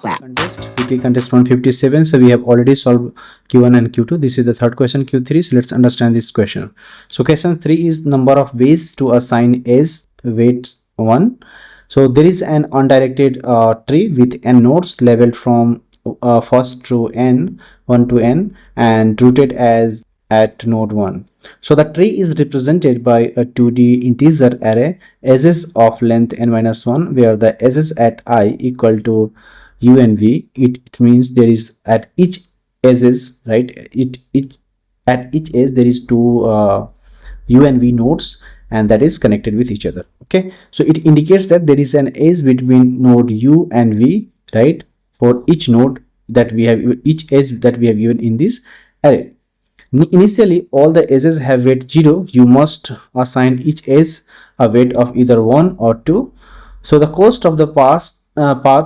Weekly contest 157. So we have already solved Q1 and Q2. This is the third question, Q3. So let's understand this question. So question 3 is number of ways to assign S weights 1. So there is an undirected tree with n nodes labeled from first to n, 1 to n, and rooted as at node 1. So the tree is represented by a 2D integer array edges of length n-1, where the edges at I equal to u and v. It means there is at each edges, right? At each edge there is two u and v nodes, and that is connected with each other. Okay, so it indicates that there is an edge between node u and v, right, for each node that we have, each edge that we have given in this array. Initially all the edges have weight 0. You must assign each edge a weight of either 1 or 2. So the cost of the path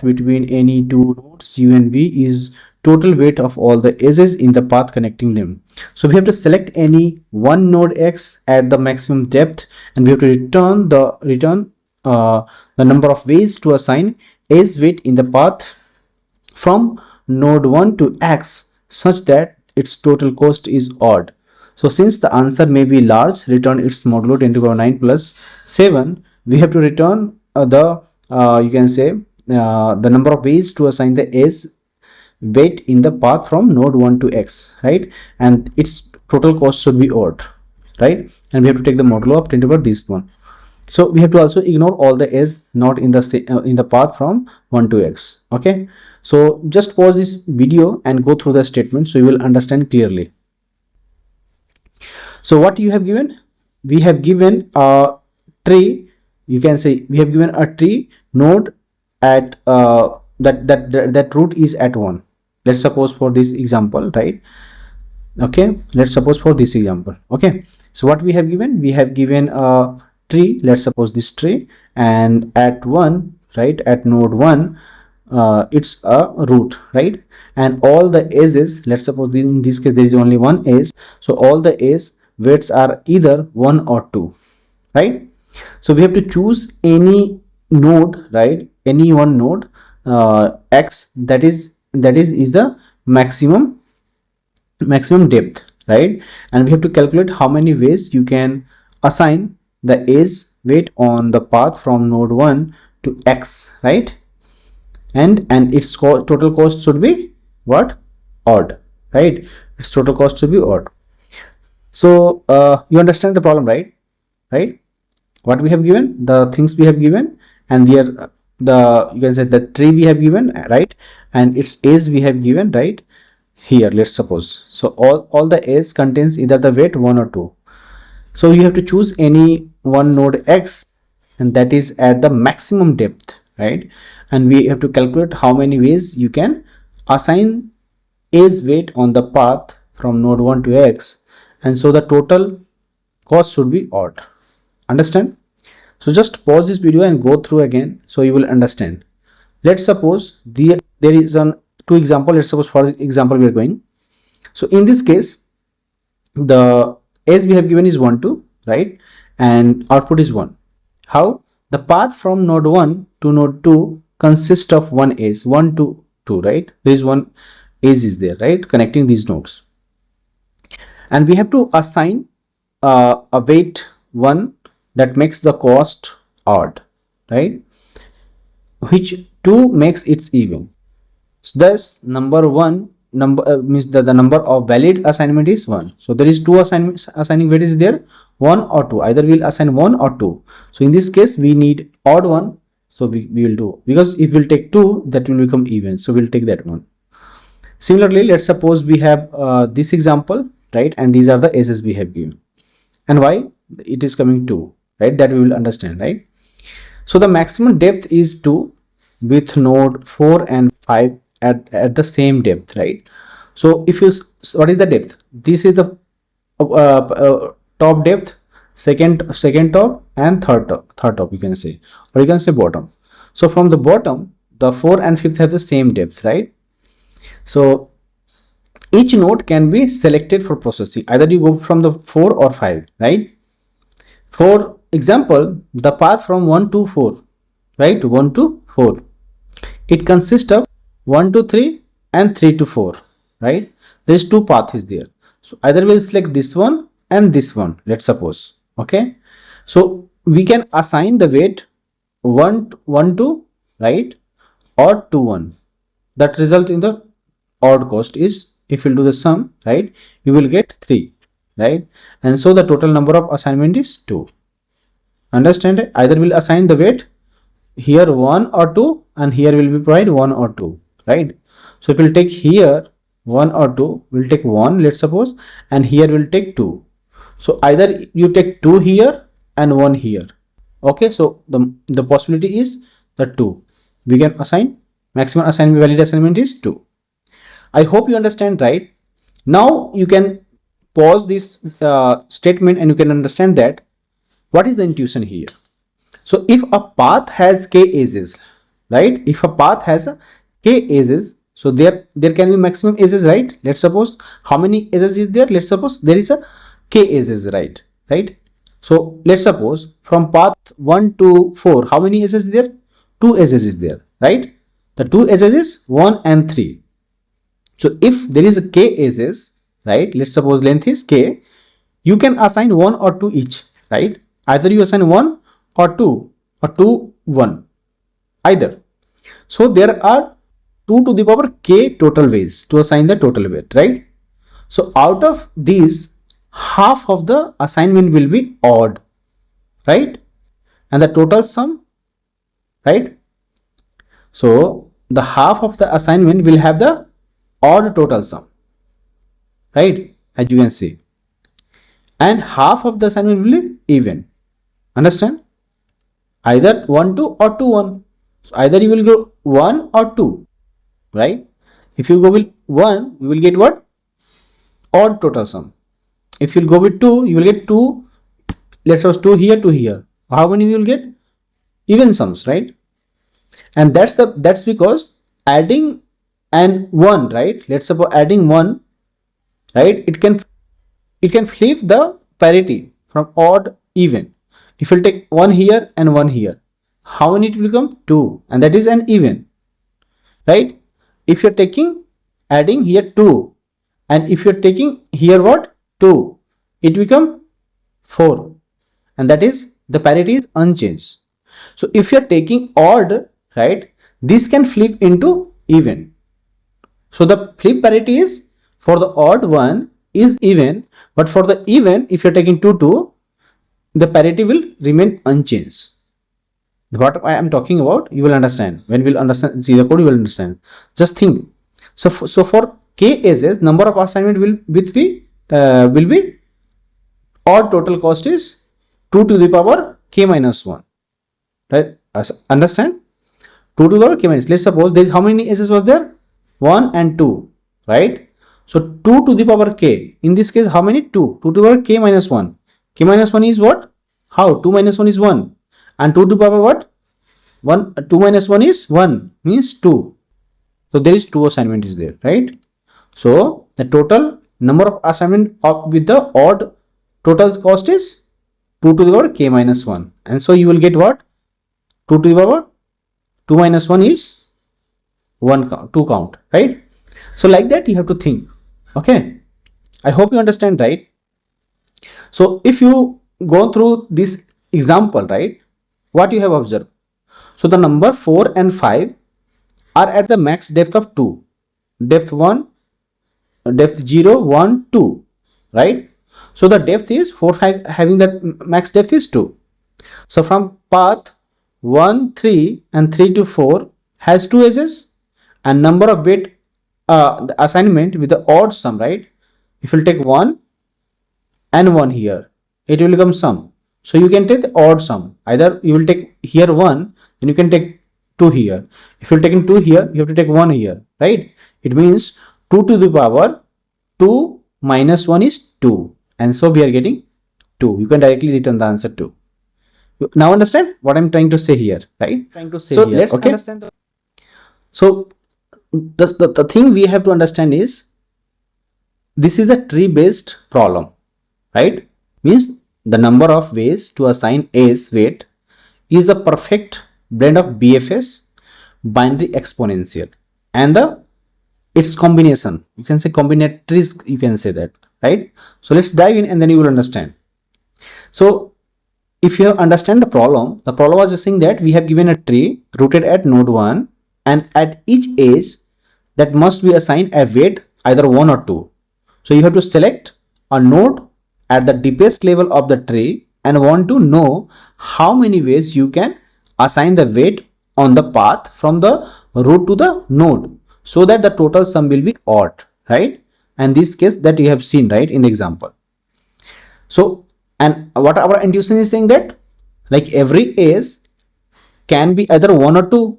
between any two nodes u and v is total weight of all the edges in the path connecting them. So we have to select any one node x at the maximum depth, and we have to return the number of ways to assign edge weight in the path from node 1 to x such that its total cost is odd. So since the answer may be large, return its modulo 10 to the power 9 plus 7. We have to return you can say the number of ways to assign the edge weight in the path from node 1 to x, right? And its total cost should be odd, right? And we have to take the modulo of 10 to the power this one. So we have to also ignore all the edges not in the path from 1 to x. Okay, so just pause this video and go through the statement so you will understand clearly. So what you have given? We have given a tree. You can say we have given a tree node at that root is at 1. Let's suppose for this example, right? Okay, let's suppose for this example. Okay, so what we have given? We have given a tree. Let's suppose this tree, and at 1, right, at node 1, it's a root, right? And all the edges, let's suppose in this case there is only one edge, so all the edge weights are either 1 or 2, right? So we have to choose any node, right? Any one node x that is the maximum depth, right? And we have to calculate how many ways you can assign the edge weight on the path from node 1 to x, right? And its total cost should be what? Odd, right? Its total cost should be odd. So you understand the problem, right? What we have given, the things we have given, and here you can say the tree we have given, right? And its edge we have given, right? Here, let's suppose. So all the edge contains either the weight 1 or 2. So you have to choose any one node x, and that is at the maximum depth, right? And we have to calculate how many ways you can assign edge weight on the path from node 1 to x, and so the total cost should be odd. Understand? So just pause this video and go through again so you will understand. Let's suppose there is two example. Let's suppose for example we are going. So in this case the edge we have given is 1, 2, right? And output is 1. How? The path from node 1 to node 2 consists of one edge, 1 to 2, right? There is one edge is there, right, connecting these nodes, and we have to assign a weight 1 that makes the cost odd, right? Which 2 makes it even. So thus number 1 means the number of valid assignment is 1. So there is 2 assigning weight is there, 1 or 2. Either we'll assign 1 or 2. So in this case we need odd 1. So we will do, because if we'll take 2, that will become even. So we'll take that one. Similarly, let's suppose we have this example, right? And these are the edges we have given. And why it is coming 2, right? That we will understand, right? So the maximum depth is 2 with node 4 and 5 at the same depth, right? So if you, what is the depth? This is the top depth, second top, and third top you can say, or you can say bottom. So from the bottom, the 4 and 5th have the same depth, right? So each node can be selected for processing. Either you go from the 4 or 5, right? For example, the path from 1 to 4, right? 1 to 4, it consists of 1 to 3 and 3 to 4, right? There is two paths there. So either we'll select this one and this one, let's suppose. Okay. So we can assign the weight 1 to, right, or 2 1. That result in the odd cost is, if you do the sum, right, you will get 3, right? And so the total number of assignment is 2. Understand? Either we'll assign the weight here 1 or 2, and here will be provide 1 or 2, right? So if we'll take here 1 or 2, we'll take 1, let's suppose, and here we'll take 2. So either you take 2 here and 1 here. Okay, so the possibility is the 2. We can assign maximum assignment, valid assignment is 2. I hope you understand, right? Now you can pause this statement and you can understand that what is the intuition here. So if a path has k edges, right? If a path has a k edges, so there can be maximum edges, right? Let's suppose how many edges is there? Let's suppose there is a k edges, right? So let's suppose from path 1 to 4, how many edges is there? 2 edges is there, right? The 2 edges is 1 and 3. So if there is a k edges, right? Let's suppose length is k, you can assign 1 or 2 each, right? Either you assign 1 or 2 or 2 1, either. So there are 2 to the power k total ways to assign the total weight, right? So out of these, half of the assignment will be odd, right? And the total sum, right? So the half of the assignment will have the odd total sum, right? As you can see, and half of the assignment will be even. Understand? Either 1 2 or 2 1. So either you will go 1 or 2, right? If you go with 1, you will get what? Odd total sum. If you go with 2, you will get 2. Let's suppose 2 here, 2 here. How many you will get? Even sums, right? And that's because adding and 1, right? Let's suppose adding 1, right? It can flip the parity from odd even. If you take 1 here and 1 here, how many it will become? 2, and that is an even, right? If you're adding here 2, and if you're taking here what? 2, it become 4, and that is the parity is unchanged. So if you're taking odd, right, this can flip into even. So the flip parity is for the odd one is even, but for the even, if you're taking 2 2, the parity will remain unchanged. What I am talking about, you will understand. When we'll understand, see the code, you will understand. Just think. So for k edges, number of assignment will be odd total cost is 2 to the power k minus 1. Right? Understand? 2 to the power k minus. Let's suppose there is how many edges was there? 1 and 2. Right? So 2 to the power k. In this case, how many? 2. 2 to the power k minus 1. K minus 1 is what? How? 2 minus 1 is 1. And 2 to the power what? 1. 2 minus 1 is 1. Means 2. So there is 2 assignment is there. Right? So the total number of assignment with the odd total cost is 2 to the power k minus 1. And so you will get what? 2 to the power 2 minus 1 is 2 count. Right? So like that you have to think. Okay. I hope you understand, right? So if you go through this example, right, what you have observed? So the number 4 and 5 are at the max depth of 2. Depth 1, depth 0, 1, 2, right? So the depth is 4, 5 having that max depth is 2. So from path 1, 3 and 3 to 4 has 2 edges and number of bit the assignment with the odd sum, right? If you take 1 and 1 here, it will become sum. So you can take the odd sum. Either you will take here 1, then you can take 2 here. If you are taking 2 here, you have to take 1 here, right? It means 2 to the power 2 minus 1 is 2. And so we are getting 2. You can directly return the answer 2. Now understand what I'm trying to say here, right? So let's understand. So the thing we have to understand is this is a tree based problem, right? Means the number of ways to assign A's weight is a perfect blend of BFS binary exponential. and the its combination, you can say combinatories, you can say that, right? So let's dive in and then you will understand. So if you understand the problem was just saying that we have given a tree rooted at node 1, and at each edge that must be assigned a weight either 1 or 2. So you have to select a node at the deepest level of the tree and want to know how many ways you can assign the weight on the path from the root to the node, so that the total sum will be odd, right? And this case that you have seen, right, in the example. So, and what our intuition is saying that like every edge can be either 1 or 2,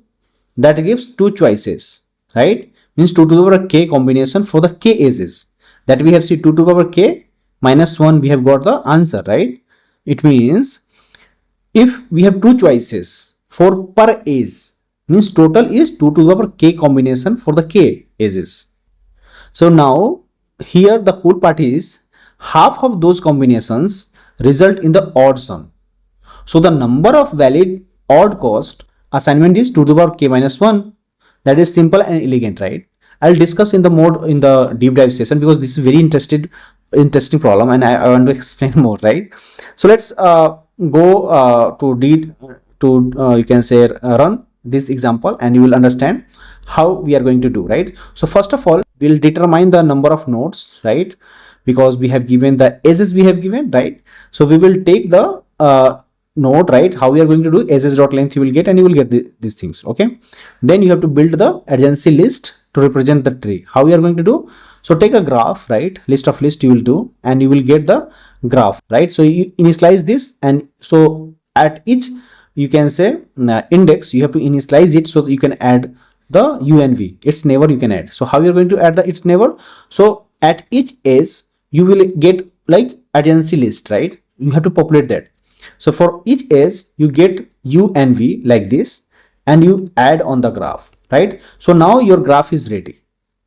that gives two choices, right? Means 2 to the power k combination for the k edges, that we have seen 2 to the power k minus 1, we have got the answer, right? It means if we have two choices for per edge, means total is 2 to the power k combination for the k edges. So now here the cool part is half of those combinations result in the odd sum. So the number of valid odd cost assignment is 2 to the power k minus 1. That is simple and elegant, right? I'll discuss in the deep dive session, because this is very interesting problem and I want to explain more, right? So let's go you can say run this example and you will understand how we are going to do, right? So first of all, we'll determine the number of nodes, right? Because we have given the edges we have given, right? So we will take the node, right? How we are going to do edges dot length you will get, and you will get these things, okay? Then you have to build the adjacency list to represent the tree. How we are going to do? So take a graph, right? List of list you will do, and you will get the graph, right? So you initialize this, and so at each, you can say index, you have to initialize it so that you can add the UNV, its neighbor you can add. So how you are going to add the its neighbor? So at each edge you will get like adjacency list, right? You have to populate that. So for each edge you get UNV like this, and you add on the graph, right? So now your graph is ready.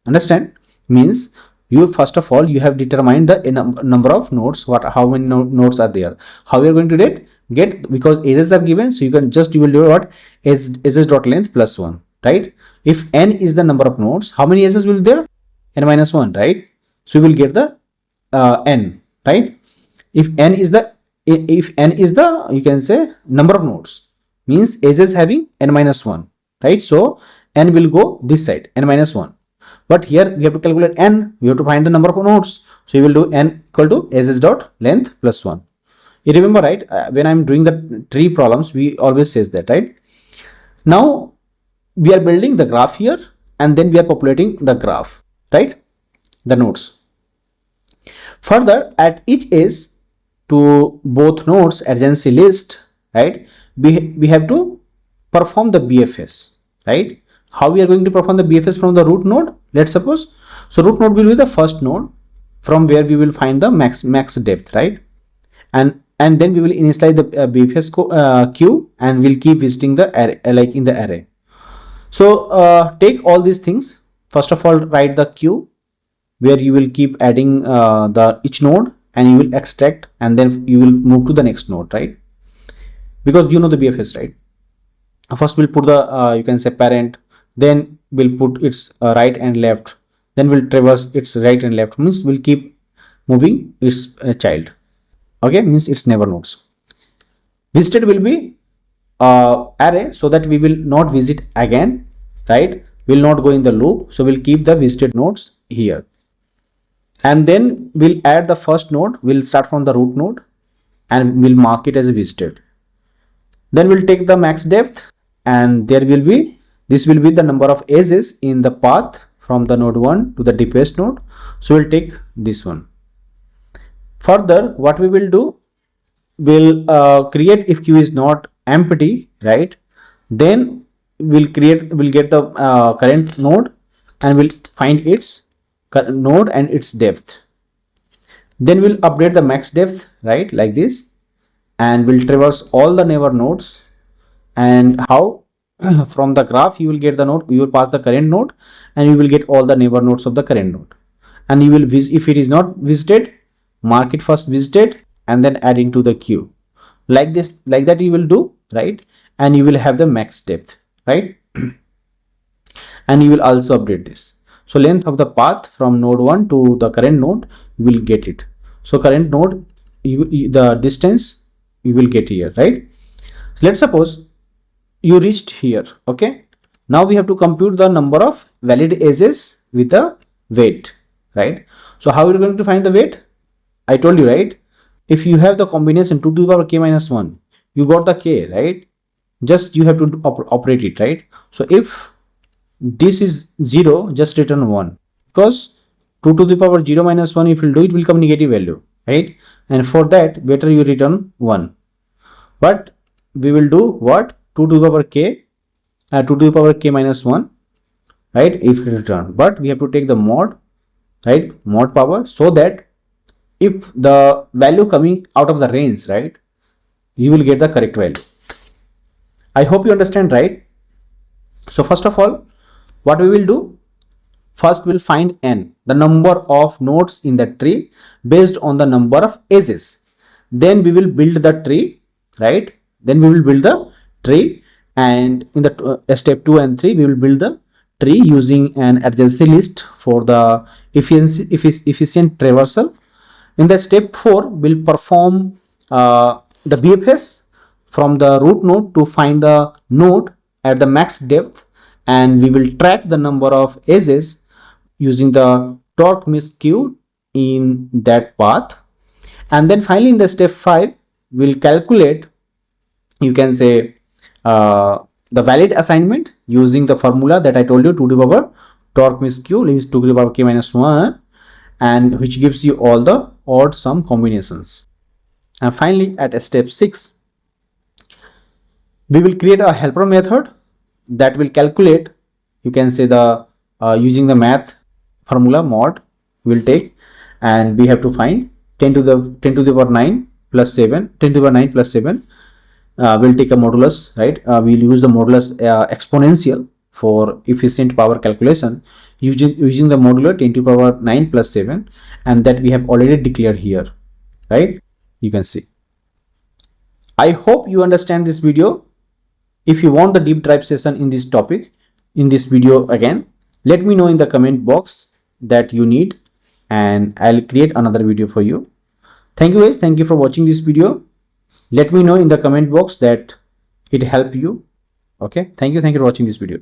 Understand? Means you first of all you have determined the number of nodes, how many nodes are there. How you are going to get because edges are given, so you will do what? Edges dot length plus 1, right? If n is the number of nodes, how many edges will be there? N minus 1, right? So you will get the n, right? If n is the you can say number of nodes, means edges having n minus 1, right? So n will go this side, n minus 1. But here we have to calculate n, we have to find the number of nodes. So you will do n equal to edges dot length plus 1. You remember, right? When I'm doing the tree problems, we always says that, right? Now we are building the graph here, and then we are populating the graph, right? The nodes. Further, at each edge to both nodes adjacency list, right? We have to perform the BFS, right? How we are going to perform the BFS from the root node? Let's suppose, so root node will be the first node from where we will find the max depth, right? And then we will initialize the BFS queue, and we'll keep visiting the array, like in the array. So take all these things. First of all, write the queue where you will keep adding each node, and you will extract, and then you will move to the next node, right? Because you know the BFS, right? First we'll put the you can say parent, then we'll put its right and left, then we'll traverse its right and left, means we'll keep moving its child, okay? Means its neighbor nodes. Visited will be array, so that we will not visit again, right? Will not go in the loop, so we'll keep the visited nodes here. And then we'll add the first node, we'll start from the root node, and we'll mark it as visited. Then we'll take the max depth, and this will be the number of edges in the path from the node 1 to the deepest node. So we'll take this one. Further, what we will do, we'll create if queue is not empty, right? Then we'll get the current node, and we'll find its node and its depth. Then we'll update the max depth, right, like this, and we'll traverse all the neighbor nodes. And how? From the graph you will get the node, you will pass the current node, and you will get all the neighbor nodes of the current node. And you will if it is not visited, mark it first visited, and then add into the queue, like this, like that you will do, right? And you will have the max depth, right? and you will also update this. So length of the path from node 1 to the current node, you will get it. So current node, the distance you will get here, right? So let's suppose you reached here. Okay, now we have to compute the number of valid edges with the weight, right? So how are you going to find the weight? I told you, right? If you have the combination 2 to the power k minus 1, you got the k, right? Just you have to operate it, right? So if this is 0, just return 1, because 2 to the power 0 minus 1, if you do, it will come negative value, right? And for that, better you return 1. But we will do what? 2 to the power k, 2 to the power k minus 1, right? If return, but we have to take the mod, right? Mod power, so that if the value coming out of the range, right, you will get the correct value. I hope you understand, right? So first of all, what we will do? First, we'll find n, the number of nodes in the tree based on the number of edges. Then we will build the tree, right? Then we will build the tree, and in the step 2 and 3, we will build the tree using an adjacency list for the efficient traversal. In the step 4, we'll perform the BFS from the root node to find the node at the max depth, and we will track the number of edges using the torque miscue in that path. And then finally in the step 5, we'll calculate, you can say, the valid assignment using the formula that I told you, 2 to the power torque miscue is 2 to the power k minus 1, and which gives you all the odd sum combinations. And finally at step 6, we will create a helper method that will calculate, you can say, the using the math formula mod will take, and we have to find 10 to the power 9 plus 7, 10 to the power 9 plus 7. We'll take a modulus, right? We'll use the modulus exponential for efficient power calculation using the modular 10 to the power 9 plus 7, and that we have already declared here, right? You can see. I hope you understand this video. If you want the deep dive session in this topic, in this video again, let me know in the comment box that you need, and I'll create another video for you. Thank you guys. Thank you for watching this video. Let me know in the comment box that it helped you. Okay. Thank you. Thank you for watching this video.